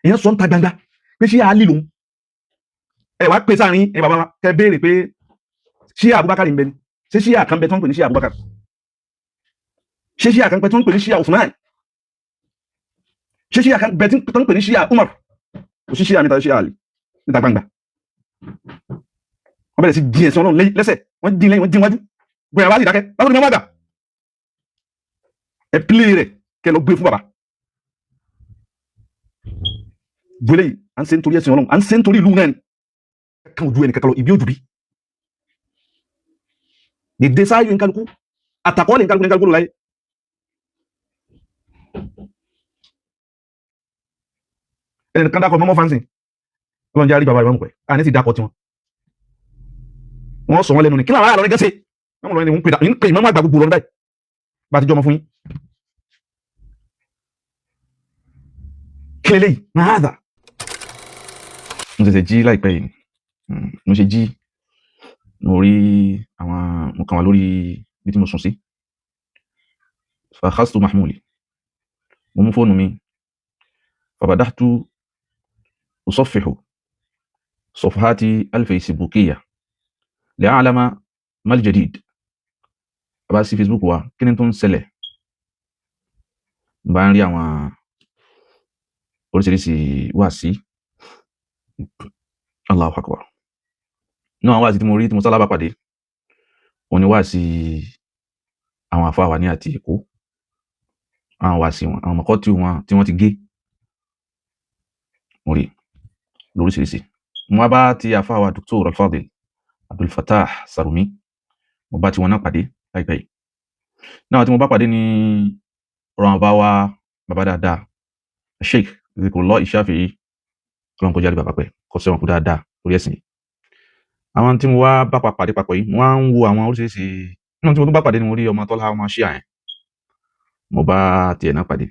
èèyàn sọ ń ta gbangba pé ṣé àálì lòun ẹ wá pé sáàrin ẹ bàbá wa kẹ béèrè pé ṣé Abubakar ń bẹ ni ṣé ṣé àkànbẹ tó ń pè ní ṣé Abubakar ṣé ṣé àkànbẹ tó ń pè ní ṣé Usman ṣé ṣé àkànbẹ tó ń pè ní ṣé Umar kò sí ṣé àmì tàbí ṣé àlì níta gbangba wọ́n bẹ̀rẹ̀ sí dín ẹ̀sán Ọlọ́run lẹ́sẹ̀ wọ́n dín lẹ́yìn wọ́n dín wájú gbọ́dọ̀ wá sí ìdákẹ́ látọ̀ ní wọ́n àgbà ẹ pílé rẹ̀ kẹ lọ gbé fún bàbá gbélé yìí à ń ṣe nítorí ẹ̀sìn Ọlọ́run à ń ṣe nítorí ìlú náà ni kan ojú ẹni kankan lọ ibi ojú bí dèdè sáyé nkálukú àtàkọ́lẹ̀ nkálukú lọ láyé ẹnìkan dákọ̀ mọ́mọ́ fánsìn Ọlọ́run járí bàbá ìwọ̀n pẹ̀ à ní ti dákọ̀ tí wọ́n sọ wọ́n lẹ́nu ní kí láwọn àlọ́ gẹ́sẹ̀ wọ́n lọ ní ń pè mọ́mọ́ àgbà gbogbo lọ́nà báyìí bá ti jọmọ fún yín kí lélẹ́yìí máa dà mo ṣẹ̀ṣẹ̀ jí láìpẹ́ yìí mo ṣe jí mo rí àwọn mo kàn wá lórí bí tí mo sùn sí fakhastu mahmuli mo mú fóònù mi fabadahtu usaffihu صفحاتي الفيسبوكية لأعلم ما الجديد bá sí Facebook wa kí ni tó ń ṣẹlẹ̀ bá ń rí àwọn oríṣiríṣi wáàsí Allahu Akbar náà àwọn wáàsí tí mo rí tí mo sálábà pàdé òun ni wáàsí àwọn àfáà wa ní àti Èkó àwọn wáàsí wọn àwọn mọ̀kọ́ tí wọ́n ti gé mo rí lóríṣiríṣi mo bá ti àfáà wa Dr. Al-Fadil Abdul Fattah Sarumi mo bá ti wọn náà pàdé láìpẹ́ yìí náà tí mo bá pàdé ní ọ̀rọ̀ àbá wa bàbá dáadáa Sheikh Dhikrullah Shafi'i kọ́lọ́n kó jáde bàbá pẹ́ kó sẹ́wọ̀n kú dáadáa lórí ẹ̀sìn yìí àwọn tí mo wá bá pàdé papọ̀ yìí wọ́n á ń wo àwọn oríṣiríṣi náà tí mo tún bá pàdé ni mo rí ọmọ Tọ́lá ọmọ Ṣíà yẹn mo bá tiẹ̀ náà pàdé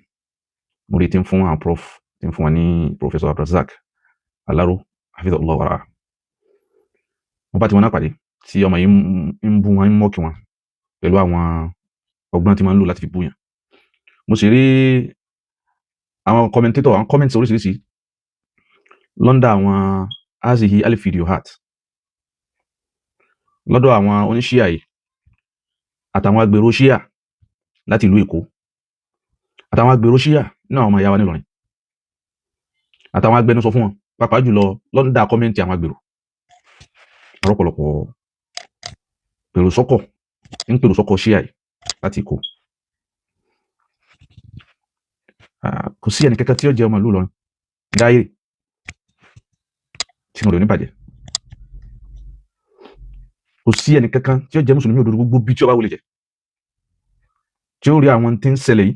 mo rí tí ń fún àwọn prof tí ń fún wọn ní Professor Abdulrazak Alaro hafidhahullah wa ra'ah mo bá ti wọn náà pàdé tí ọmọ yìí ń bú wọn ń mọ́kì wọn pẹ̀lú àwọn ọgbọ́n tí wọ́n ń lò láti fi búyàn mo sì rí àwọn commentator àwọn comments oríṣiríṣi lọ́ndà àwọn azihi alifidiohat lọ́dọ̀ àwọn oníṣíà yìí àtàwọn agbèrò ṣíà láti ìlú Èkó àtàwọn agbèrò ṣíà náà ọmọ ìyá wa nílọrin àtàwọn agbẹnusọ fún wọn pàápàá jùlọ lọ́ndà kọ́mẹ́ntì àwọn agbèrò ọ̀pọ̀lọpọ̀ pèrò sọ́kọ̀ ṣíà yìí láti Èkó kò sí ẹni kẹ́kẹ́ tí ó jẹ́ ọmọ ìlú Ìlọrin dáyé tí mo rò ní bàjẹ́ kò sí ẹni kẹ́kẹ́ tí ó jẹ́ mùsùlùmí òdodo gbogbo bí tí ó bá wọlé jẹ́ tí ó rí àwọn tí ń ṣẹlẹ̀ yìí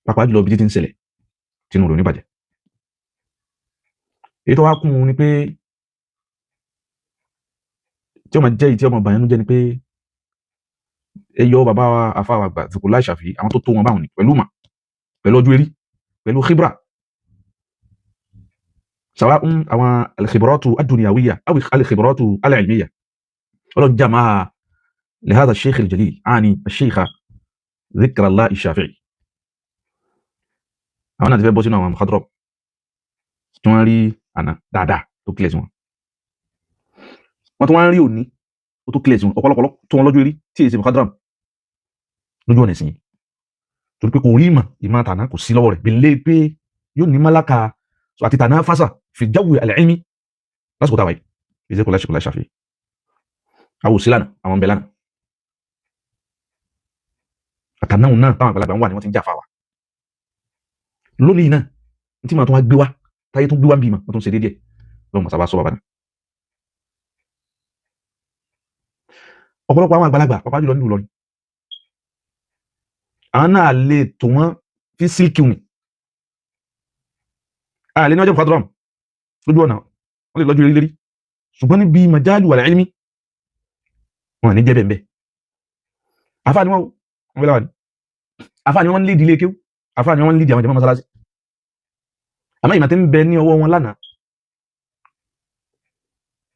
pàápàá jùlọ bí tí ń ṣẹlẹ̀ tí mo rò ní bàjẹ́ èyí tó wá kún un ni pé tí ó máa jẹ́ ìtí ọmọ bàyánú jẹ́ ni pé ẹyọ bàbá wa àfáà àgbà Dhikrullah Shafi'i àwọn tó tó wọn báwọn ni pẹ̀lú mà pẹ̀lú ọjọ́ erí pẹ̀lú khibra sawa'un àwọn al-khibratu ad-dunyawiyya aw al-khibratu al-ilmiyya ọlọ́run jama'a li hadha al-shaykh al-jalil ani al-shaykh Dhikrullah Shafi'i àwọn náà ti fẹ́ bọ́ sínú àwọn mukhadram tí wọ́n rí àná dáadáa tó kílẹ̀ sí wọn wọ́n tó wọ́n rí òní ó tó kílẹ̀ sí wọn ọ̀pọ̀lọpọ̀ tó wọn lọ́jọ́ erí tí èsì mukhadram lójú ọ̀nà ìsìn torí pé kò rí ìmọ̀ tànà kò sí lọ́wọ́ rẹ̀ bẹ̀lẹ́ pé yóò ní málàkà àti tànà fásà fi jáwé al-ilmi lásìkò tàwáyé Dhikrullah Shafi'i àwọn òsì lánàá àwọn bẹ̀ lánàá àtànáhùn náà táwọn àgbàlagbà ń wà ní wọ́n ti ń jà fáwà lónìí náà tí ma tó wá gbé wá táyé tó gbé wá ń bí ma wọ́n tó ń ṣe dédé lọ́mọ sábà sọ bàbá náà ọ̀pọ̀lọpọ̀ àwọn àgbàlagbà pàpá jùlọ nínú Ìlọrin àwọn náà lè tó wọ́n fi sílkì ní ààlẹ́ ní ọjọ́ fàdúrà lójú ọ̀nà wọ́n lè lọ́jọ́ lérí ṣùgbọ́n níbi majalu wal ilmi wọn ní jẹ́ bẹ̀m̀bẹ̀ afáàní wọn wọ́n afáàní wọn lè dílé kéw afáàní wọn lè dí àwọn jàmá mọ́sálásí àmọ́ ìmọ̀ tí ń bẹ ní ọwọ́ wọn lánàá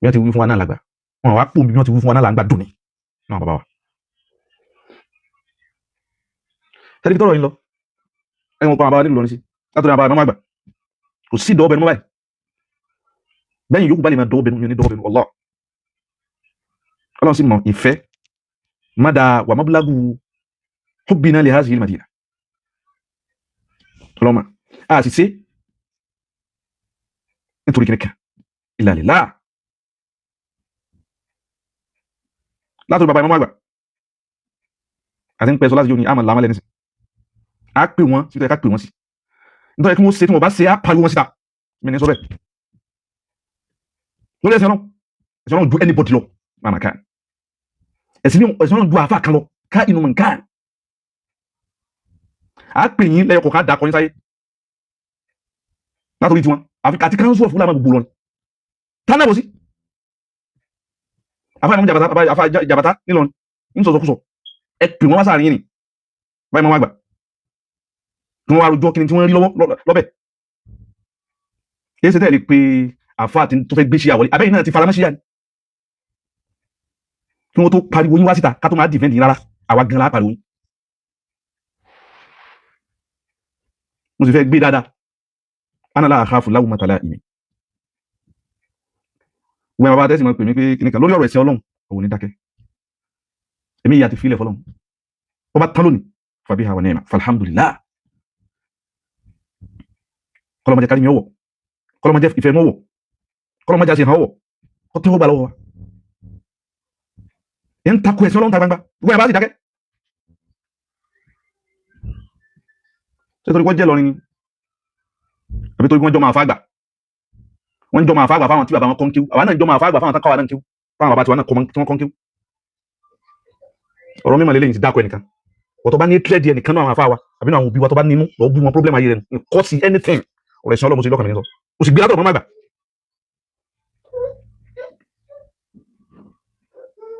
bí wọ́n ti wí fún wa náà lágbà wọn wá pò bí wọ́n ti wí fún wa náà lágbà dùn ní náà bàbá wa tẹ́lẹ̀ bí tọ́rọ yìí lọ ẹ̀wọ̀n kan àbáwá nílùú lọ ní sí látọ̀rọ̀ àbáwá mọ́mọ́ àgbà kò sí dọ́wọ́ bẹnu báyìí bẹ́yìn yòókù bá lè máa dọ́wọ́ bẹnu mi ò ní dọ́wọ́ bẹnu Allah ọlọ́run sì mọ̀ ìfẹ́ mada wà mablagu hubbina li hadhihi al-madina ọlọ́mà a sì ṣe nítorí kìnnìkan illa lillah látọ̀rọ̀ bàbá ìmọ̀ àgbà àti ń pẹ́ sọ láti yóò ní àmà làmà lẹ́nìsìn a pè wọ́n sí ká pè wọ́n sí nítorí kí wọ́n ṣe tí wọ́n bá ṣe á pariwo wọn síta mi ní sọ bẹ́ẹ̀ lórí ẹ̀sìn ọlọ́run ju anybody lọ màmá kan ẹ̀sìn ọlọ́run ju àáfà kan lọ ká inú mọ̀ nǹkan a pè yín lẹ́yọ kọ̀ọ̀kan dà kọyín sáyé látòrí tiwọn àfi àti káńsù ọ̀fun láàmà gbogbo lọ ni tánà bọ̀ sí àfà ìjàbàtà nílọrin ń sọ̀sọ̀kúsọ̀ ẹ pè wọ́n wá sáàrin yìí ni báyìí máa wá gbà kí wọ́n wá rojọ́ kí ni tí wọ́n rí lọ́bẹ̀ kí ṣe tẹ́lẹ̀ pé àfà àti tó fẹ́ gbé ṣíyà wọlé abẹ́yìn náà ti faramọ́ ṣíyà ni kí wọ́n tó pariwo yín wá síta ká tó máa dìfẹ́ǹdì yín rárá àwa gan la pariwo yín mo sì fẹ́ gbé dáadáa ana la akhafu lawmata la'im wọ́n bá tẹ́sí mọ́ pè mí pé kìnnìkan lórí ọ̀rọ̀ ẹ̀sìn ọlọ́run òun ní dákẹ́ èmi ìyá ti fílẹ̀ fọlọ́run ọba tán lónìí fabiha wa ni'ma falhamdulillah kọlọmọdé kárí mi ọwọ́ kọlọmọdé ìfẹ́ mọ́wọ́ kọlọmọdé àṣẹ ìhànwọ́ kọ́ tí ó gbà lọ́wọ́ wa ẹ̀ ń takò ẹ̀sìn ọlọ́run ta gbangba wọ́n bá sì dákẹ́ ṣé torí wọ́n jẹ́ lọrin ni àbí torí wọ́n jọ máa fàgbà wọ́n jọ máa fàgbà fáwọn tí bàbá wọn kọ́ ń kíw àwọn náà jọ máa fàgbà fáwọn tán káwà náà ń kíw fáwọn bàbá tí wọ́n kọ́ ń kíw ọ̀rọ̀ mímọ̀ lélẹ́yìn ti dákọ̀ ẹnìkan wọ́n tó bá ní tírẹ́dì ẹnìkan náà àwọn afáwa àbí náà àwọn òbí wa tó bá nínú lọ bí wọn problem ayé rẹ̀ kọ́ sí anything ọ̀rọ̀ ẹ̀sìn ọlọ́mọ sí lọ́kàn mi sọ o sì gbé látọ̀ mọ́ àgbà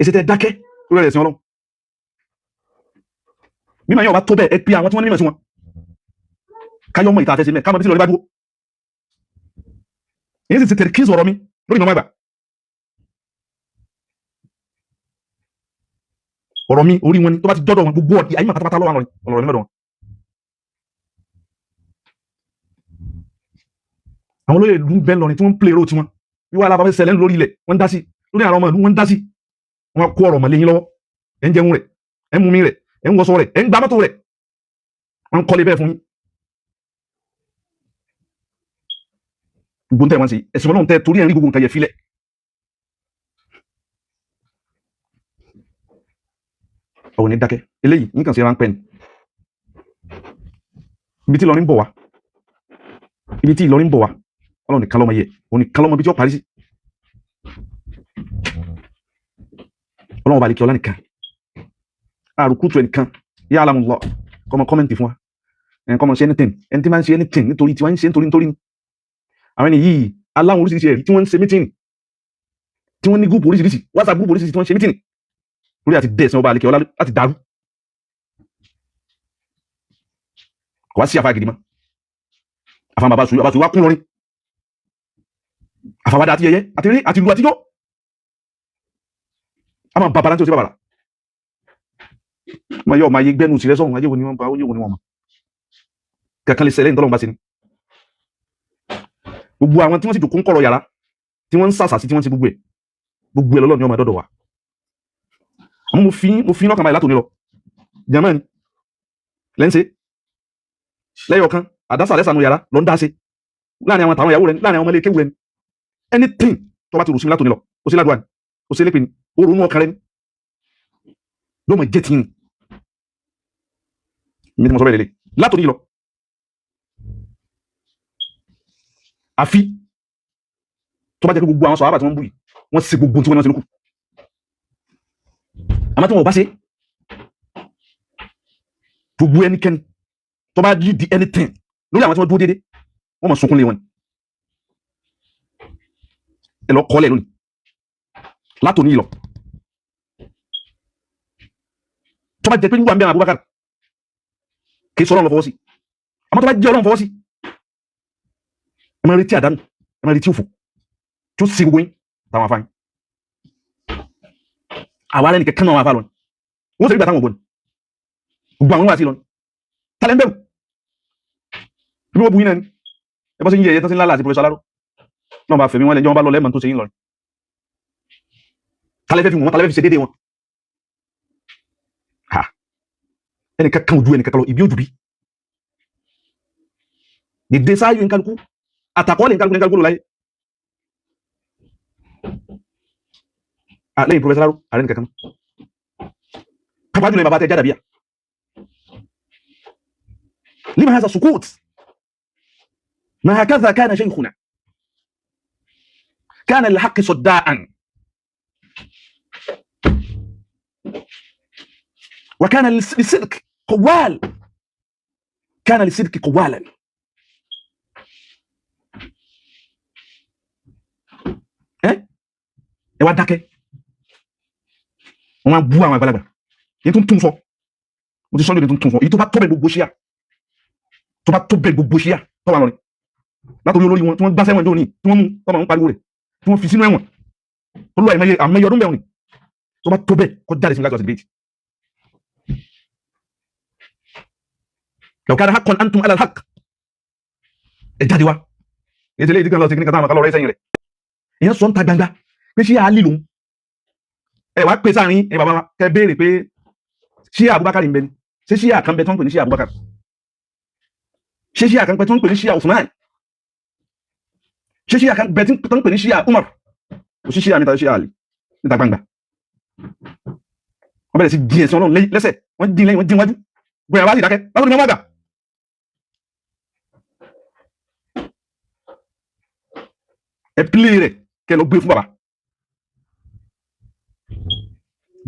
èsì tẹ dákẹ́ lórí ẹ̀sìn ọlọ́mọ mímọ̀ yẹn ọba tó bẹ́ẹ̀ ẹ pé àwọn tí wọ́n ní mímọ̀ sí wọn káyọ́ mọ̀ ìta àfẹ́sí mẹ́ káàmọ̀ bí tí lọ́rí bá dúró èyí sì ti tẹ̀lé kí sọ̀rọ̀ mi lórí ìmọ̀ àgbà ọ̀rọ̀ mi orí wọn ni tó bá ti dọ́dọ̀ wọn gbogbo ọ̀dí ayé pátápátá lọ́wọ́ ọ̀rọ̀ mi lọ́dọ̀ wọn àwọn olóyè ìlú bẹ́ẹ̀ lọrin tí wọ́n ń plé ro tiwọn wíwá alábàáfẹ́ ṣẹlẹ̀ lórí ilẹ̀ wọ́n ń dá sí lórí àwọn ọmọ ìlú wọ́n ń dá sí wọ́n kó ọ̀rọ̀ mọ̀lẹ́yìn lọ́wọ́ ẹ̀ ń jẹun rẹ̀ ẹ̀ ń mumi rẹ̀ ẹ̀ ń wọṣọ rẹ̀ ẹ̀ ń gbá mọ́tò rẹ̀ wọ́n ń kọ́lé bẹ́ẹ̀ fún yín gbogbo ń tẹ́ wọn sí ẹ̀sìn ọlọ́run tẹ́ torí ẹ̀ ń rí gbogbo nǹkan yẹ filẹ̀ ọ̀hún ní dákẹ́ eléyìí nǹkan sí ránpẹ́ ni ibi tí Ìlọrin bọ̀ wá ibi tí Ìlọrin bọ̀ wá ọlọ́run nìkan lọ́mọ yẹ òun nìkan lọ́mọ ibi tí ó parí sí ọlọ́run balẹ̀ kí ọlá nìkan àrùkútù ẹnìkan yá alámùlọ kọmọ kọ́mẹ́ntì fún wa kọmọ ṣe anything ẹni tí máa ń ṣe anything nítorí tí wọ́n ń ṣe nítorí ni àwọn ẹni yìí aláwọn oríṣiríṣi ẹ̀rí tí wọ́n ń ṣe mítìnì tí wọ́n ní gúúpù oríṣiríṣi WhatsApp gúúpù oríṣiríṣi tí wọ́n ń ṣe mítìnì lórí àti dẹ̀sán ọba àlekẹ́ ọlá láti dàrú kò wá sí àfáà gidi mọ́ àfáà bàbá sùúrù wá kún lọrin àfáwádà àti yẹyẹ àti rí àti ìlú àtijọ́ a máa bàbá láti ọ̀sẹ̀ bàbàrà ma yọ ma yé gbẹ́nu sílẹ̀ sọ́hun ayé wo ni wọ́n bá ayé wo ni wọ́n mọ̀ kankan lè ṣẹlẹ̀ ìtọ́lọ́run bá sí ni gbogbo àwọn tí wọ́n sì jòkó ń kọ̀rọ̀ yàrá tí wọ́n ń sàṣà sí tí wọ́n ń ṣe gbogbo ẹ̀ lọ́lọ́ ni ọmọ ẹ̀dọ́dọ̀ wa àmọ́ mo fi lọ́kàn báyìí látòní lọ jẹ́mọ́ ni lẹ́ńṣe lẹ́yọ̀ kan àdásà lẹ́sànú yàrá lọ ń dá ṣe láàrin àwọn àtàwọn ìyàwó rẹ̀ láàrin àwọn ọmọ ilé kéwù rẹ̀ ni anything tó bá ti rò sí mi látòní lọ ó sí ládùúgbà ni ó sí lépè ni ó ronú ọkàn rẹ̀ ni lọ́mọ jẹ́ tí ni mi tí mo sọ bẹ́ẹ̀ lélẹ̀ látòní lọ àfi tó bá jẹ́ gbogbo àwọn sọ̀rọ̀ àbà tí wọ́n ń bú yìí wọ́n ṣe gbogbo tí wọ́n ṣe lókù àmọ́ tí wọ́n bá ṣe gbogbo ẹnikẹ́ni tó bá di anything lórí àwọn tí wọ́n dúró dédé wọ́n mọ̀ sunkún lé wọn ẹ lọ kọ́lẹ̀ lónìí látòní lọ tó bá jẹ́ pé nígbà ń bẹ̀rẹ̀ Abubakar kì í sọ ọlọ́run fọwọ́ sí àmọ́ tó bá jẹ́ ọlọ́run fọwọ́ sí ẹ máa retí àdánù ẹ máa retí òfò tí ó sì gbogbo yín táwọn afáyín àwa rẹ̀ nìkẹ́ kánà àwọn afá lọ wọ́n sì rí gbà táwọn ògbọ́n gbogbo àwọn wà sí lọ tálẹ́ ń bẹ̀rù bí wọ́n bu yín náà ni ẹ bọ́ sí yẹ̀yẹ́ tó ti ń lálà àti Professor Aláró náà bá fẹ̀mí wọn lẹ́jọ́ wọn bá lọ lẹ́mọ̀ tó ṣe yín lọ tálẹ́ fẹ́ fi wọn tálẹ́ fẹ́ fi ṣe déédéé wọn ha ẹnìkan kan ojú ẹnìkan kan lọ ìbí ojú bí dìde sáyé nkálukú àtàkọ́lẹ̀ nkálukú lọ láyé lẹ́yìn Professor Aláró ààrẹ nìkan kan kápájú lẹ́yìn bàbá tẹ́ jádàbíyà لما هذا السكوت ما هكذا كان شيخنا كان للحق صداء وكان للصدق قوال كان للصدق قوالا ẹ wá dákẹ́ wọ́n máa bú àwọn àgbàlagbà yìí tó ń tún sọ mo ti sọ lóde tó ń tún sọ èyí tó bá tó bẹ̀ gbogbo ṣíà tó bá tó bẹ̀ gbogbo ṣíà tó wà lọ́rin látòrí olórí wọn tí wọ́n gbá sẹ́wọ̀n jọ ní tí wọ́n mú tọ́mọ̀ ń pariwo rẹ̀ tí wọ́n fi sínú ẹ̀wọ̀n tó lọ àmẹ́yẹ ọdún bẹ̀rún ni tó bá tó bẹ̀ kó jáde sí lájọ́ sí debate law kana haqqan antum ala al-haqq ẹ jáde wá ètò ilé ìdíkan lọ sí kí ní kàtà àmàkà lọ rẹ̀ sẹ́yìn rẹ̀ ìyẹn sọ ń ta gbangba pé ṣí àálì lòun ẹ wá pé sáàrin ẹ bàbá wa kẹ béèrè pé ṣí Abubakar ń bẹ ni ṣé ṣí àkànbẹ tó ń pè ní ṣí Abubakar ṣé ṣí àkànbẹ tó ń pè ní ṣí Usman ṣé ṣí àkànbẹ tó ń pè ní ṣí Umar kò sí ṣí àmì tàbí ṣí àlì níta gbangba wọ́n bẹ̀rẹ̀ sí dín ẹ̀sìn Ọlọ́run lẹ́sẹ̀ wọ́n dín lẹ́yìn wọ́n dín wájú gbọ́n àbá sì dákẹ́ látòrí mọ́ àgbà ẹ pílé rẹ̀ kẹ lọ gbé fún bàbá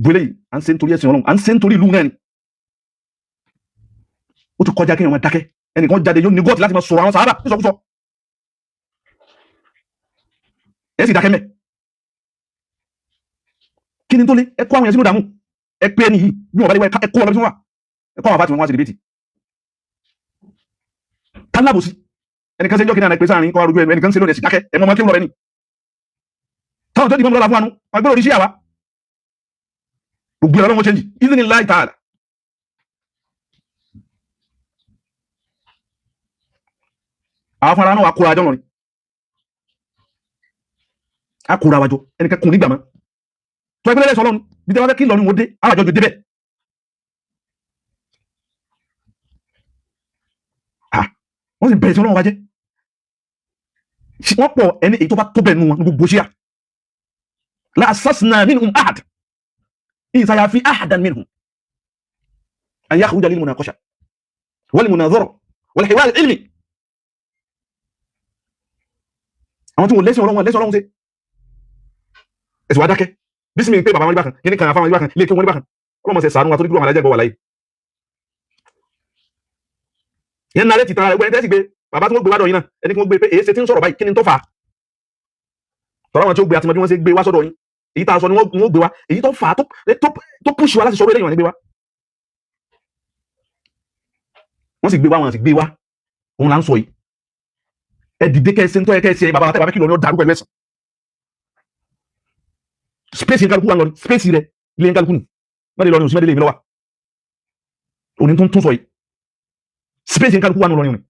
gbélé yìí à ń ṣe nítorí ẹ̀sìn Ọlọ́run à ń ṣe nítorí ìlú náà ni ó ti kọjá kéèyàn máa dákẹ́ ẹnìkan jáde yóò ní gọ́ọ̀tì láti máa sọ̀rọ̀ àwọn sàhábà nísọkúsọ ẹ sì dákẹ́ mẹ́ kí ni tó lé ẹ kó àwọn yẹn sínú ìdààmú ẹ pé ẹni yìí bí wọn bá lè wá ẹ kó wọn lọ bí wọn wà ẹ kó àwọn àbá tí wọn wá sí dìbẹ́tì kálábòsí ẹnìkan ṣe jọ́ kí ní àná ìpè sáàrin kọ́ arúgbó ẹnìkan ṣe lónìí ẹ̀sìn dákẹ́ ẹmọ ọmọ kí wọn lọ rẹ ni táwọn tó dìbọn lọ́la fún wa nù wọn gbé oríṣi àwa gbogbo ọlọ́wọ́ ṣe ń jì ìdí láì tààlà àwọn fúnra náà wà kóra àjọ lọrin a kóra wájọ ẹnìkan kùn nígbà mọ́ tó ẹgbẹ́ lẹ́sọ̀ ọlọ́run bí tẹ́wọ́ fẹ́ kí lọ́rin wo dé àwàjọ jò débẹ̀ wọ́n sì bẹ̀rẹ̀ sí ọlọ́run wájẹ́ wọ́n pọ̀ ẹni èyí tó bá tó bẹ̀ nù wọn ní gbogbo ṣíà la asasna minhum ahad in sayafi ahadan minhum an yakhruja lil munaqasha wal munazara wal hiwar al ilmi àwọn tí wọ́n lẹ́sìn ọlọ́run ṣe ẹ̀sùn adákẹ́ bísí pé bàbá wọn níbàkan kí ní kan àfáwọn níbàkan ilé kí wọ́n níbàkan ọlọ́mọ sẹ sàánú wa tó dúró àwọn alájẹ́gbọ́ wà láyé yẹn náà lẹ́tì tara ẹgbẹ́ tẹ́sì gbé bàbá tí wọ́n gbé wádọ̀ yìí náà ẹni kí wọ́n gbé pé èé ṣe tí ń sọ̀rọ̀ báyìí kí ni tó fà á tọ́rọ àwọn tí ó gbé àti mọ́ bí wọ́n ṣe gbé wá sọ́dọ̀ yìí èyí tá a sọ ni wọ́n gbé wá èyí tó fà á tó pùsù wa láti sọ eléyìí wọn ni gbé wá wọ́n sì gbé wá wọn sì gbé wá òun là ń sọ yìí ẹ dìde kẹsẹ ń tọ́ ẹ kẹsẹ bàbá àtẹ́bàbá kìlọ̀ ní ó dàrú pẹ̀lú ẹ̀sìn space yẹn kálukú wà lọrin space rẹ ilé yẹn kálukú ni wọ́n lè lọrin òsì mẹ́lẹ́lẹ́ mi lọ́wọ́ òní tó ń tún sọ yìí space yẹn kálukú wà lọrin òní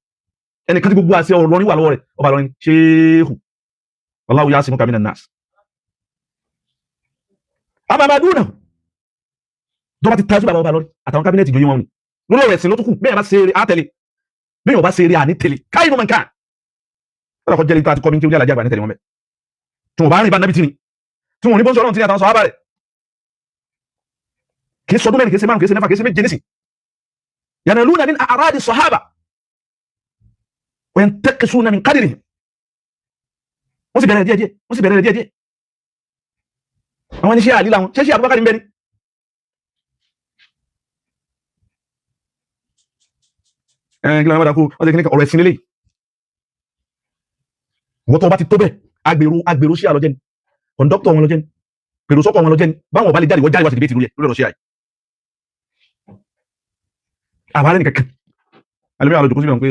ẹnìkan tí gbogbo àṣẹ ọ̀rọ̀ lọrin wà lọ́wọ́ rẹ̀ ọba lọrin ṣéhù Wallahu ya'simuka minan nas abàbàdúnà tó bá ti tàjú bàbá ọba lọrin àtàwọn kábínẹ̀tì ìjòyè wọn ni lórí ọ̀rọ̀ ẹ̀sìn ló tún kù bẹ́ẹ̀ bá ṣe eré àtẹ̀lé bẹ́ẹ̀ bá ṣe eré àní tẹ̀lé káyínú mọ̀ nǹkan ọ̀rọ̀ kọjá lè ta àti kọ́mí tí ó jẹ́ àlàjá àgbà ní tẹ̀lé wọn bẹ́ẹ̀ tí wọ́n bá rìn bá nábì tí ni tí wọ́n ní bọ́n sọ̀rọ̀ tí ní àtàwọn sọ̀rọ̀ rẹ̀ kìí sọdún mẹ́rin kìí ṣe márùn kìí ṣe mẹ́fà kìí ṣe méje nísì yanaluna min a'radi sahaba wa yantaqisuna min qadrihim wọ́n sì bẹ̀rẹ̀ díẹ̀díẹ̀ àwọn oníṣẹ́ àlílà wọn ṣe Abubakar ń bẹ ní kí lọ́wọ́ dákú ọdún kìíní ọ̀rọ̀ ẹ̀sìn lélẹ̀ wọ́n tó bá ti tó bẹ̀ agbèrò sí àlọ́jẹ́ ni kọ̀ndọ́kítọ̀ wọn lọ́jẹ́ ni pèrò sọ́kọ̀ wọn lọ́jẹ́ ni báwọn bá lè jáde wọ́n jáde wá sí ìdíbẹ̀tì lórí ọ̀rọ̀ sí àì àbárẹ́ nìkankan alẹ́mí àlọ́jọ́ kó sí wọn pé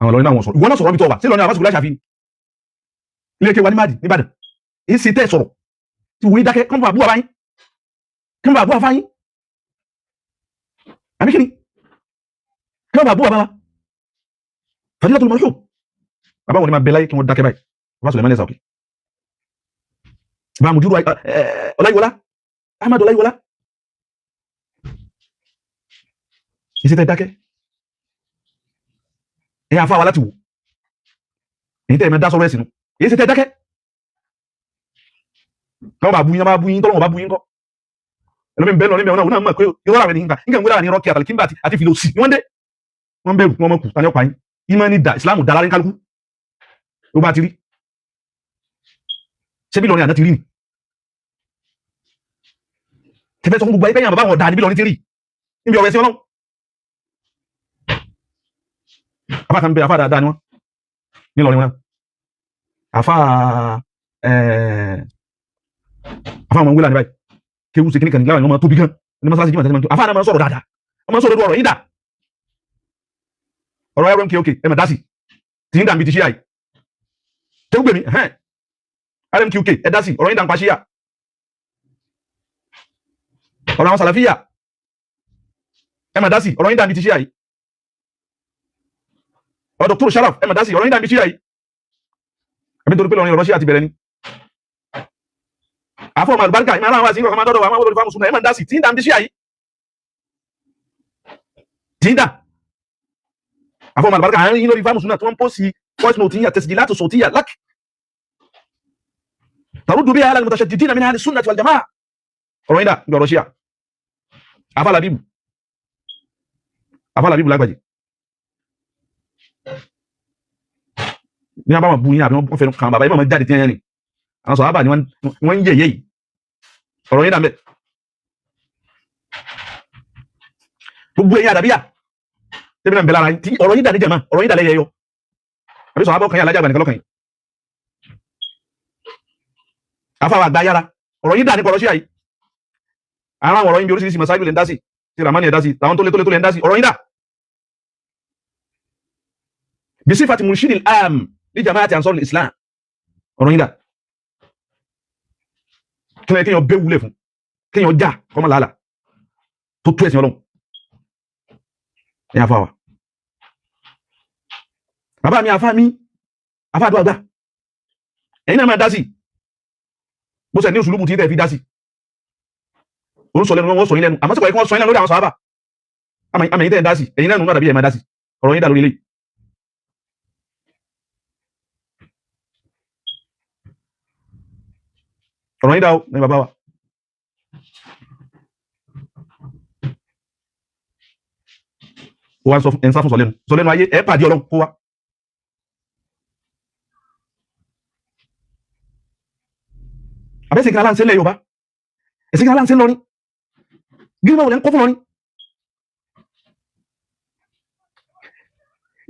àwọn lọ́rin náà wọ́n sọ̀rọ̀ ìwọ́n náà sọ̀rọ̀ bí tọ́ wà sí lọ́rin àfásùkú láṣàfihàn ilé kéwà ní máàdì níbàdàn èyí sì tẹ́ sọ̀rọ̀ tí wọ́n dákẹ́ kán bá bú àbáyín kán bá bú àfáyín àbí kíni kán bá bú àbáwá Fadilatul Marhum bàbá wọn ni máa bẹ láyé kí wọ́n dákẹ́ báyìí bàbá Suleiman Lesa Òkè bàbá Mudiru Ọláyíwọlá Ahmad Ọláyíwọlá ìsìtẹ́ dákẹ́ ẹ̀yà àfáwà láti wò èyí tẹ́ ẹ̀mẹ́ dá sọ́rọ̀ ẹ̀sìnú èyí tẹ́ dákẹ́ káwọn bá bú yín tọ́lọ́wọ́ bá bú yín kọ́ ẹlòmí bẹ́ẹ̀ lọ níbẹ̀ wọn náà mọ̀ pé ìrọ́lá rẹ̀ nígbà nígbà ní rọ́kì àtàlẹ́kíńbà àti fìlòsì ni wọ́n dé wọ́n bẹ̀rù wọ́n mọ̀ kù tani ọ̀pá yín ìmọ̀ ní da ìsìlámù dá lárín kálukú ó bá ti rí ṣé bí lọrin àná ti rí ni tẹfẹ́ sọ fún gbogbo ayé pẹ́yìn àbábá wọn dáa ní bí lọrin ti rí níbi ọ̀rẹ́ sí ọlọ́run afá kan bẹ afá dáadáa ni wọ́n ní lọrin wọn afá ọmọ wílà ní báyìí kéwú sí kíníkan láwọn ọmọ tóbi gan ní mọ́sálásí jíma tẹ́lẹ̀ afá náà máa sọ̀rọ̀ dáadáa wọ́n máa sọ̀rọ̀ ọ̀rọ̀ yìí dà ọ̀rọ̀ ẹ̀rọ mkok ẹ̀mẹ̀ dásì tí ń dàbí ti ṣíyà yìí tẹ́kù gbèmí rmqk ẹ̀ dásì ọ̀rọ̀ yìí dà ń pa ṣíyà ọ̀rọ̀ àwọn sàlàfíyà ẹ̀mẹ̀ dásì ọ̀rọ̀ yìí dàbí ti ṣíyà yìí ọ̀rọ̀ Dr. Sharaf ẹ̀mẹ̀ dásì ọ̀rọ̀ yìí dàbí ṣíyà yìí àbí torí pé lọ́rin ọ̀rọ̀ ṣíyà ti bẹ̀rẹ̀ ni àfọ̀ ọmọ àlùbáríkà ìmọ̀ aláwọ̀ àti ìrọ̀kọ̀ máa dọ́dọ̀ àwọn olórí fáwọn sùnà ẹ̀mẹ̀ dásì tí ń dàbí ṣíyà yìí tí ń dà àfọ̀ ọmọ àlùbáríkà àárín lórí fáwọn sùnà tí wọ́n pọ̀ sí voice note yíyà tasjilatu sawtiyya lak taruddu biha ala al-mutashaddidina min ahli sunnati wal jamaa ọ̀rọ̀ yìí dà ní ọ̀rọ̀ ṣíyà afá Làbíbù lágbàjì ní abá wọn bú yín àbí wọ́n fẹ́nu kàn bàbá yìí mọ̀ jáde tí ẹ̀yẹn ni àwọn sàhábà ni wọ́n ń yẹ̀yẹ́ yìí ọ̀rọ̀ yìí dà mẹ́ gbogbo ẹ̀yìn àdàbíyà tẹ́bí náà ń bẹ lára tí ọ̀rọ̀ yìí dà ní jẹ̀mọ́ ọ̀rọ̀ yìí dà lẹ́yẹ yọ àbí sàhábà ọkàn yà alájà àgbànìkan lọ́kàn yìí afáwà àgbà yára ọ̀rọ̀ yìí dà ní kọ̀rọ̀ sí àyí àwọn ọ̀rọ̀ yìí bí oríṣiríṣi masáìlú lè ń dá sí ti ramani ẹ̀ dá sí tàwọn tó lé lè ń dá sí ọ̀rọ̀ yìí dà bí sífàtí murshidil am ní jama'ati ansarul islam ọ̀rọ̀ yìí dà kíyàn bẹ́ wulẹ̀ fún kíyàn já kọmọ làálà tó tó ẹ̀sìn ọlọ́run ẹ̀yà fáwà bàbá mi àfá àdúrà gbà ẹ̀yin náà máa dá sí bó ṣe ní òṣùlùmù tí tẹ́ fi dá sí òun sọ lẹ́nu wọ́n sọ yín lẹ́nu àmọ́ sí kọ̀ọ̀kan sọ yín lẹ́nu lórí àwọn sàhábà àmì yìí tẹ́ dá sí ẹ̀yin náà nù dàbí ẹ̀ máa dá sí ọ̀rọ̀ yín dà lórí ilé ọ̀rọ̀ yín dà ó ní bàbá wa wọ́n sọ ẹ̀nsá fún sọ lẹ́nu ayé ẹ̀ pàdé ọlọ́run kó wá àbẹ́sẹ̀ kan aláǹsẹ́ lẹ́ Yorùbá ẹ̀sẹ̀ kan aláǹsẹ́ lọ́rin gírímọ̀ wọlé ń kọ́ fún lọ́rin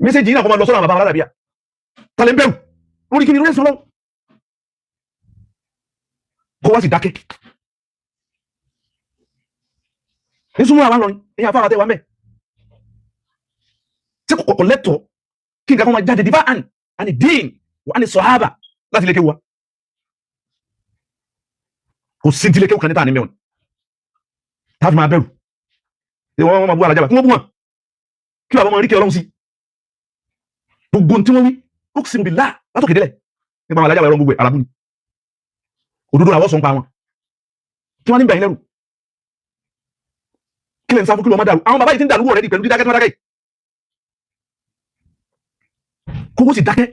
mẹ́sẹ̀jì náà kọ́ máa lọ sọ́rọ̀ bàbá aládàbíà tàlẹ́ bẹ̀rù lórí kí ni rẹ̀ sọ́lọ́ kó wá sì dákẹ́ ní súnmọ́ àwọn lọ́rin èyí àfáà àtẹ́wà mẹ́ tí kò lẹ́tọ̀ kí nǹkan kan máa jáde dìbà àni dín wà ní sọ̀hábà láti lè kéwà kò sí ìdílé kéwù kan níta ní mẹ́wọ̀n tàbí máa bẹ̀rù wọ́n máa bú alájábà kí wọ́n bú wọn kí wọ́n máa rí kí ọlọ́run sí gbogbo tí wọ́n wí ó sì ń bí láà látòkè délẹ̀ nípa alájábà ẹ̀rọ gbogbo alábú ni òdodo àwọ̀ sọ̀npa wọn kí wọ́n ní bẹ̀yìn lẹ́rù kí lẹ́ ń sáfún kí wọ́n má dàrú àwọn bàbá yìí ti ń dàrú rẹ̀ pẹ̀lú dídákẹ́ tí wọ́n dákẹ́ kówó sì dákẹ́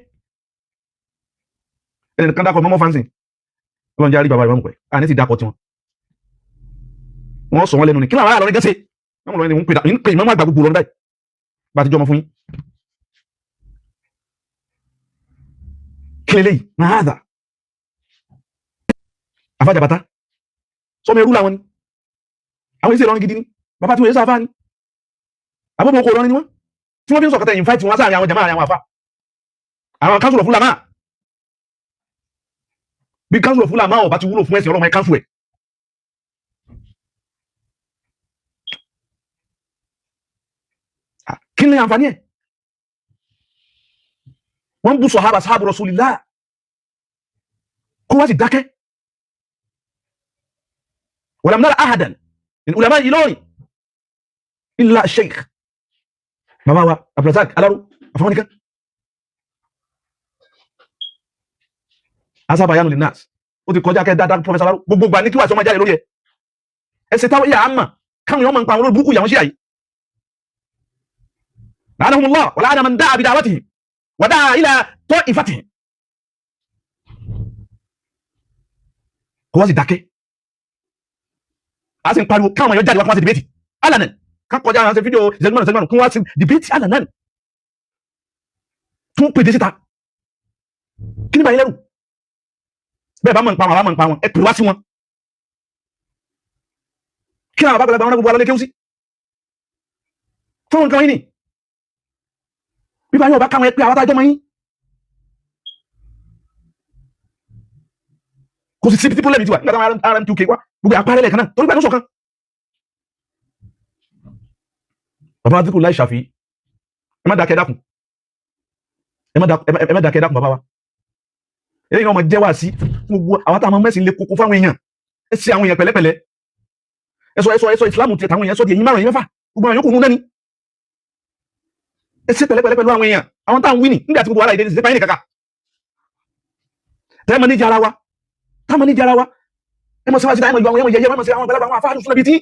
ẹni kan dákọ̀ mọ́mọ́ fánsìn ọlọ́run jẹ́ àrí bàbá ìwọ̀n pẹ̀ a ní ti dákọ̀ tí wọ́n sọ wọ́n lẹ́nu ní kí láwọn àlọ́rin gẹ́sẹ̀ wọ́n lọ́rin ní ń pè ìmọ́mọ́ àgbà gbogbo lọ́nà báyìí bá ti jọmọ fún yín kí lélẹ́yìí máa dà àfájàbátá sọmọ ẹrú làwọn ni àwọn iṣẹ́ ìrọ̀rin gidi ni bàbá tí wọ́n yẹ́ sáfá ni àbọ́bọ̀ okò ìrọ̀rin ni wọ́n tí wọ́n fi ń sọ̀kọ̀tẹ̀ invite wọn sáàrin àwọn jàmáà àwọn àfá àwọn council of ulama bí council of ulama ọ̀ bá ti wúlò fún ẹ̀sìn ọlọ́mọ council ẹ̀ kí ni àǹfààní ẹ̀ wọ́n bú sọ̀hábà sahabu rasulillah kó wá sì dákẹ́ ولم نرى أحدا من علماء إلوري إلا الشيخ بابا عبد الرزاق ألارو أفهمني كان asabayanu linas ó ti kọjá kẹ́ dáadáa professor Alaro gbogbo gbà ní kí wàá sọ ọmọ jáde lórí ẹ̀ ẹsẹ̀ táwọn yà á mà káwọn èèyàn máa ń pa àwọn olórí burúkú yàwọn sí àyè la'anahumullah wa la'ana man da'a bi da'watihim wa da'a ila ta'ifatihim kò wá sì dákẹ́ a sì ń pariwo káwọn èèyàn jáde wá kí wọ́n ṣe dìbẹ́tì alanan ká kọjá àwọn ṣe fídíò ìṣẹ́gbọ́n kí wọ́n ṣe dìbẹ́tì alanan tún pèdè síta kí ní báyìí lẹ́rù bẹ́ẹ̀ bá mọ̀ ń pa wọn àbá mọ̀ ń pa wọn ẹ pè wá sí wọn kí àwọn àbábẹ̀lẹ̀ àwọn gbogbo alọ́lé kéwú sí fún nǹkan yìí ni bí bá yóò bá káwọn ẹ pé àwọn àtàjọ́ mọ́ yín kò sì sí tí pólẹ́mì ti wà nígbà táwọn RMTK wá gbogbo àpárẹ́lẹ̀ kan náà torí pẹ̀lú ṣọ̀kan bàbá dínkù láì ṣàfi ẹ má dákẹ́ dákun ẹ má dákẹ́ dákun bàbá wa eléyìí náà mọ̀ jẹ́ wá sí gbogbo àwọn táwọn mẹ́sìn lè kókó fáwọn èèyàn ẹ sí àwọn èèyàn pẹ̀lẹ́pẹ̀lẹ́ ẹsọ ìsìlámù ti tàwọn èèyàn sọ di èyí márùn-ún mẹ́fà gbogbo àwọn yòókù nú náà ni ẹ sí pẹ̀lẹ́pẹ̀lẹ́ pẹ̀lú àwọn èèyàn àwọn táwọn wí ní nígbà tí gbogbo wàhálà ìdẹ́ni sí fáyín kàkà tẹ́ẹ̀mọ̀ níjà ara wa táwọn níjà ara wa ẹ mọ̀ síwájú táwọn ìgbà àwọn yẹyẹ mọ̀ sí àwọn pẹ̀lẹ́ àwọn afáàlù súnlẹ̀ bí tí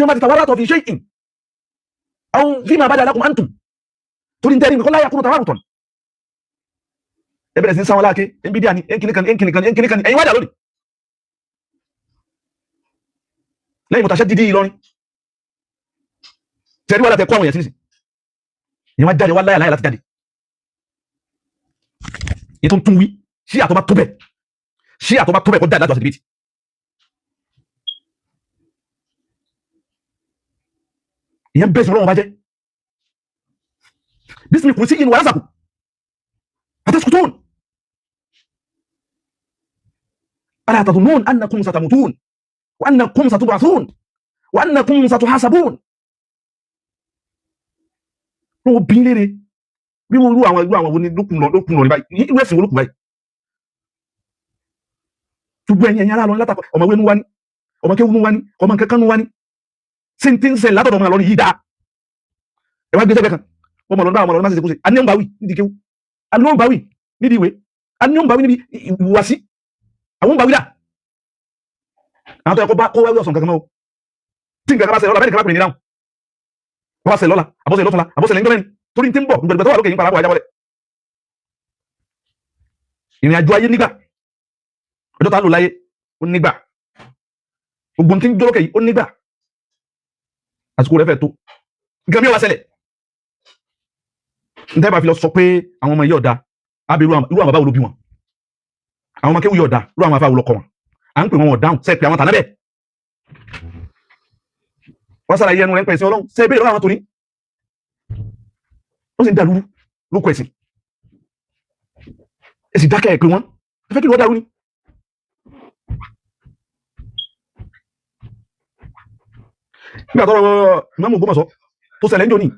wọ́n bá ti tàwárà tọ̀ fi ṣe ìkìn àwọn fíìmù àbájá alákùn àǹtùm torí ń tẹ́rí nìkan láyà kúrò tàwárù tọ̀ ẹ bẹ̀rẹ̀ sí sáwọn láàké nbídíà ni ẹnkìnìkan ẹ̀yin wájà lónìí lẹ́yìn mọ̀tàṣẹ́ dídí Ìlọrin tẹ́rí wà látẹ̀ kọ́ àwọn èèyàn sínsìn ìyẹn wá jáde wá láyà láti jáde yìí tó ń tún wí sí àtọ́bá tó bẹ̀ kó jáde láti ọ̀sẹ̀ dìbìtì ìyẹn bẹ́ẹ̀ sí ọlọ́run bá jẹ́ bísí kùn sí inú wàlásàkù àtẹ́sùkùtún ala tadhunnun annakum satamutun wa annakum satub'athun wa annakum satuhasabun wọ́n bí lére bí wọ́n rú àwọn ní lókùn lọ ní báyìí irú ẹ̀sìn olókùn báyìí ṣùgbọ́n ẹ̀yìn ara lọ látàkọ̀ ọmọ ewé nú wá ní ọmọ kéwú nú wá ní ọmọ kankan nú wá ní sí tí ń sẹ látọ̀dọ̀ ọmọ lọ́rin yìí dáa ẹwà gbé sẹ́gbẹ́ kan ọmọ lọ́rin bá ọmọ lọ́rin má sì ṣekúṣe a ní ó ń bá wí nídìí kéwú a ní ó ń bá wí nídìí ìwé a ní ó ń bá wí níbi ìwàsí àwọn ń bá wí dà àwọn tó yẹ kó bá kó wáwí ọ̀sán kankan mọ́ tí nǹkan kan bá ṣe lọ́la bẹ́ẹ̀ nìkan bá pè ní dáhùn wọ́n bá ṣe lọ́la àbọ̀ṣe lọ́tọ̀la àbọ̀ṣe lẹ́yìn tọ́lẹ́ni torí tí ń bọ̀ gbẹ̀gbẹ̀ tó wà lókè yín parapọ̀ ajábọ̀lẹ̀ ìrìn àjò ayé nígbà ọjọ́ tá a lò láyé ó nígbà gbogbo tí ń jó lókè yìí ó nígbà àsìkò rẹ̀ fẹ́ tó nǹkan bí ó wá ṣẹlẹ̀ ní tẹ́bà fi lọ sọ pé àwọn ọmọ yìí ọ̀dá ábí irú àwọn bàbá olóbi wọn àwọn ọmọ kéwú yìí ọ̀dá irú àwọn afá olókọ wọn à ń pè wọn ọ̀dáhùn sẹ́ẹ̀pẹ̀ àwọn tànábẹ̀ wọ́n sára yẹnu rẹ̀ ń pẹ̀sìn ọlọ́run sẹ́ẹ̀bẹ̀ lọ́wọ́ àwọn torí ó sì ń dàlúrú lókọ ẹ̀sìn ẹ̀sì dákẹ́ ẹ̀ pé wọ́n ẹ fẹ́ kí wọ́n dàrú ni nígbà tọ́rọ Ìmáàmù Ògbómọ̀ṣọ́ tó ṣẹlẹ̀ ń jò ní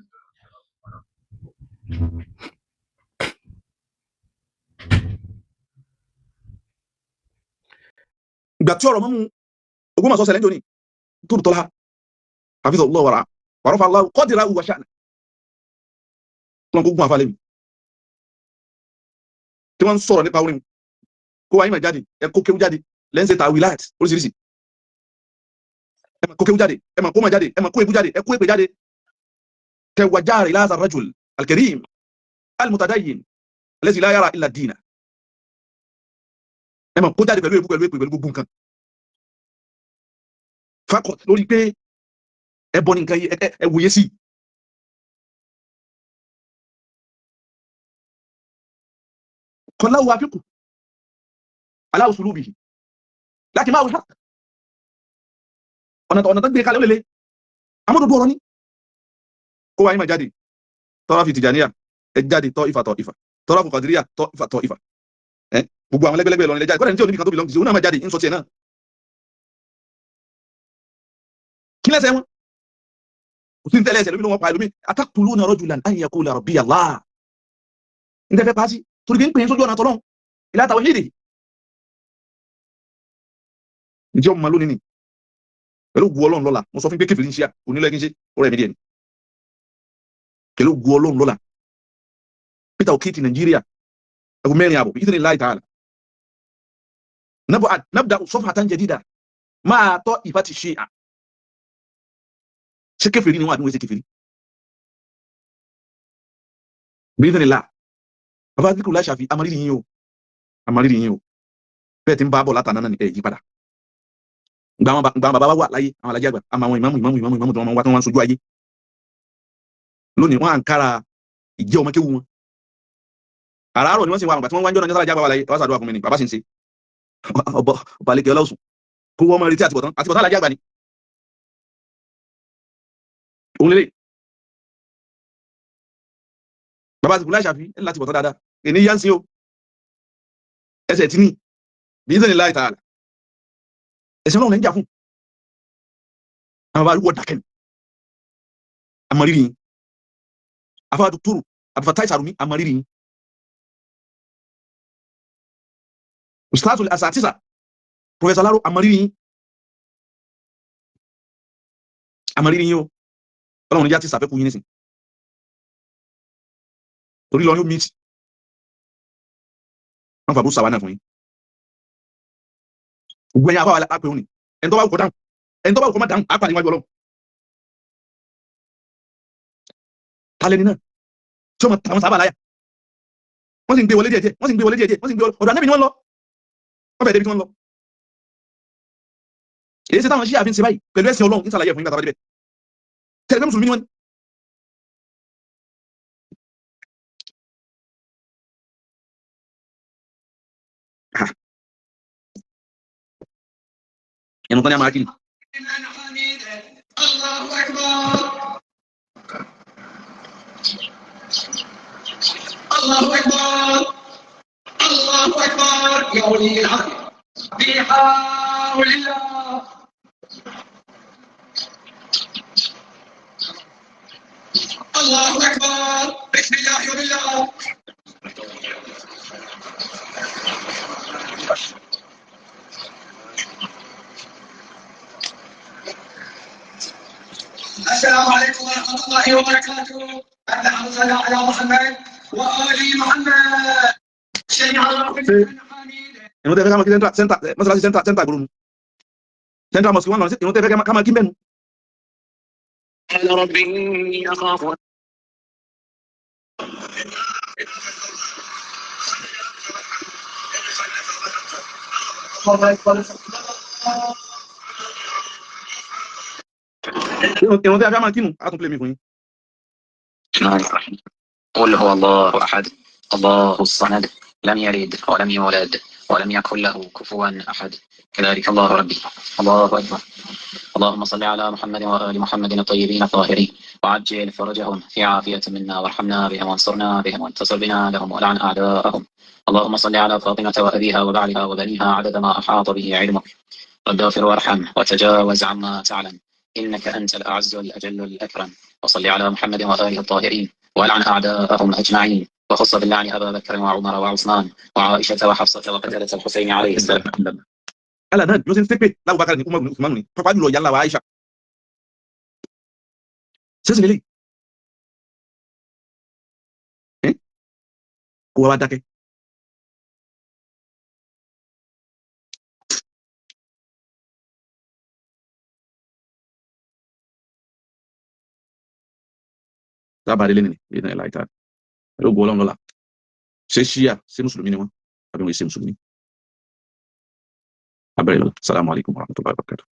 ìgbà tí ọ̀rọ̀ Ìmáàmù Ògbómọ̀ṣọ́ ṣẹlẹ̀ ń jò ní tó rù tọ́lá hafizallahu wa rafa Allahu qadrahu wa sha'nahu lọ́n kó gún àfà lẹ́bi tí wọ́n ń sọ̀rọ̀ nípa orin kó wáyé mà jáde ẹ kó kéwú jáde lẹ́ńsẹ̀ tàwí láti oríṣiríṣi ẹ mà kó kéwú jáde ẹ mà kó mà jáde ẹ mà kó ebú jáde ẹ kó èpè jáde tawajjaha ila hadha ar-rajul al-karim al-mutadayyin alladhi la yara illa ad-din ẹ mà kó jáde pẹ̀lú ebú pẹ̀lú èpè pẹ̀lú gbogbo nǹkan fakọt lórí pé ẹ bọ ní nǹkan yìí ẹ wòye sí kọlá wa fíkù ala usulubihi láti máa wùsà ọ̀nà tó gbé kalẹ̀ lélẹ̀ amódòdó ọ̀rọ̀ ní kó wáyé máa jáde tọ́rọ fi Tìjàníyà ẹ jáde tọ́ ìfà tọ́rọ fi Kọ̀dìríyà tọ́ ìfà gbogbo àwọn lẹ́gbẹ̀lẹ́gbẹ̀ lọ nílẹ̀ jáde kọ́dẹ̀ ní tí ò níbi kan tó bí lọ́n ti ṣe ó náà máa jáde ń sọ tiẹ̀ náà kí lẹ́sẹ̀ wọn kò sí ní tẹ́lẹ̀ ẹsẹ̀ lómi ló wọ́n pa ẹlòmí ataqtuluna rajulan an yaqula rabbiya Allah ń tẹ́fẹ́ pàṣí torí bí ń pè é sójú ọ̀nà tọ́lọ́run ila tawhidi ìjẹ́ ọmọ lónìí ni pẹ̀lú gu Ọlọ́run lọ́la mo sọ fún pé kéfìrí ń ṣe onílẹ̀ kí n ṣe ọ̀rọ̀ ẹ̀mí díẹ̀ ni pẹ̀lú gu Ọlọ́run lọ́la Peter Okiti Nàìjíríà aago mẹ́rin àbọ̀ bi'idhnillahi ta'ala nabda'u safhatan jadida máa tọ́ ìfàtí Shia. ṣé kèfèrí ni wọ́n àbí wọ́n ṣe kèfèrí? bi'idhnillah bàbá Dhikrullah Shafi'i amariri yín o, amariri yín o, bẹ́ẹ̀ tí ń bá bọ̀ látàná náà ní ẹ̀ yí padà. Gbà bàbá wa wà láyé àwọn alájà àgbà àmọ́ àwọn ìmáàmù tí wọ́n wá tí wọ́n ń sojú ayé lónìí wọ́n à ń kára ìjẹ́ ọmọ kéwu wọn. àràárọ̀ ni wọ́n sì wà àgbà tí wọ́n wá ń jọ́nà ní sálàjà àgbà wà láyé wọ́n sàdúrà fún mi ni bàbá sì ń ṣe ọba àlekè ọlọ́sùn kó wọ́n mọ retí àtibọ̀tán alájà àgbà ni. òun lélẹ̀ bàbá Dhikrullah Shafi'i ẹ̀ láti bọ̀tán dáadáa èní yá ń sin o ẹsẹ̀ tí ní bi'idhnillahi ta'ala ẹ̀sìn ọlọ́run ń jà fún àwọn bá wọ́n dákẹ́ amariri yìí afa Dr. Abdul Fattah Sarumi amariri yìí ustazul asatisa Professor Laro amariri yìí o ọlọ́run níjà ti sàfẹ́kù yín nísìn torí lọ yóò mìtì wọ́n fàbú sàwánà fún yín gbogbo ẹ̀yà àbáwà lápẹ́ òní ẹni tó bá kọ dáhùn ẹni tó bá kọ má dáhùn àpàdé wájú ọlọ́run tálẹ́ni náà tí ó mọ̀ tàwọn sábà láyà wọ́n sì ń gbé wọlé díẹ̀díẹ̀ ọ̀dọ̀ Ànábì ni wọ́n lọ wọ́n bẹ̀rẹ̀ débi tí wọ́n lọ èyí sí táwọn Ṣíà fi ń ṣe báyìí pẹ̀lú ẹ̀sìn ọlọ́run ní sàlàyé fún ìgbà tàbí bẹ́ẹ̀ tẹ̀lé mùsùlùmí ni wọ́n ẹnu kan ní a máa kí ni. الله أكبر الله أكبر يا ولي العهد بحول الله الله أكبر بسم الله وبالله السلام عليكم ورحمة الله وبركاته. اللهم صل على محمد وآل محمد. شيع الله في ìrún tẹ́ fẹ́ ká máa kí sẹ́ńtà mọ́sálásí sẹ́ńtà gbòòrò mu sẹ́ńtà mọ́sálásí wọn lọ sí ìrún tẹ́ fẹ́ ká máa kí bẹ́ẹ̀ nu. قال ربي أخاف ìrún tẹ́ fẹ́ máa kí nu á tún pèlè mi fún yín. قل هو الله أحد الله الصمد لم يلد ولم يولد ولم يكن له كفوا أحد كذلك الله ربي الله أكبر. اللهم صل على محمد وآل محمد الطيبين الطاهرين وعجل فرجهم في عافية منا وارحمنا بهم وانصرنا بهم وانتصر بنا لهم ولعن أعداءهم. اللهم صل على فاطمة وأبيها وبعلها وبنيها عدد ما أحاط به علمك. رب اغفر وارحم وتجاوز عما تعلم إنك أنت الأعز والأجل الأكرم. وصل على محمد وآله الطاهرين ولعن أعداءهم أجمعين وخص باللعن أبا بكر وعمر وعثمان وعائشة وحفصة وقتلة الحسين عليه السلام. ala náà ló ṣe ń ṣépè lábùbákàrà ní Umaru ní Usmanu ní pápá jùlọ yàrá wa Aisha ṣé sì lélẹ̀ kó wa wá dákẹ́. dábàá délé nìyí ìdílé náà láìta ẹ̀rọ gbọ́ ọlọ́run lọ́la ṣé Ṣíà ṣé mùsùlùmí ni wọ́n àbí wọ́n ṣe mùsùlùmí. abẹ́rẹ́ lọ́la. Assalamu alaikum warahmatullahi wabarakatuh.